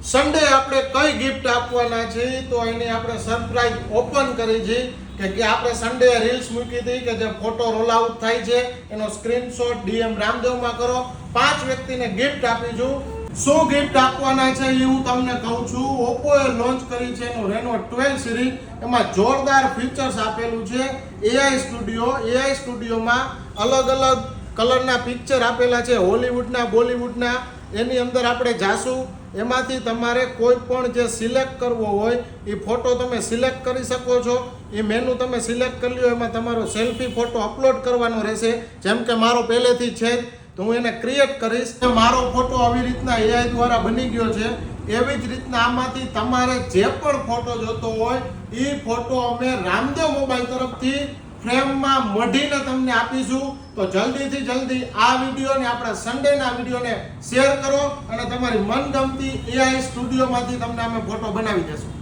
Sunday આપણે કઈ gift આપવાના છે તો એની આપણે સરપ્રાઈઝ ઓપન કરી છે કે આપણે સન્ડે રીલ્સ મૂકી હતી કે જે ફોટો રોલ આઉટ થાય છે એનો સ્ક્રીનશોટ ડીએમ રામદેવમાં કરો. 5 વ્યક્તિને ગિફ્ટ આપીશું. શું ગિફ્ટ આપવાના છે એ હું તમને કહું છું. ઓપ્પોએ લોન્ચ કરી છે એનું રેનો 12 સિરીઝ. એમાં જોરદાર ફીચર્સ આપેલું છે. એઆઈ સ્ટુડિયોમાં અલગ અલગ કલરના પિક્ચર આપેલા છે, હોલીવુડના, બોલીવુડના. એની અંદર આપણે જાશું. એમાંથી તમારે કોઈ પણ જે સિલેક્ટ કરવો હોય એ ફોટો તમે સિલેક્ટ કરી શકો છો. એ મેનુ તમે સિલેક્ટ કરી લ્યો. એમાં તમારો સેલ્ફી ફોટો અપલોડ કરવાનો રહેશે. જેમ કે મારો પહેલેથી છે તો હું એને ક્રિએટ કરીશ. મારો ફોટો આવી રીતના એઆઈ દ્વારા બની ગયો છે. એવી જ રીતના આમાંથી તમારે જે પણ ફોટો જોતો હોય એ ફોટો અમે રામદેવ મોબાઈલ તરફથી ફ્રેમમાં મઢીને તમને આપીશું. તો જલ્દીથી જલ્દી આ વિડીયોને આપણા સન્ડેના વિડીયોને શેર કરો અને તમારી મનગમતી એઆઈ સ્ટુડિયોમાંથી તમને અમે ફોટો બનાવી દેશું.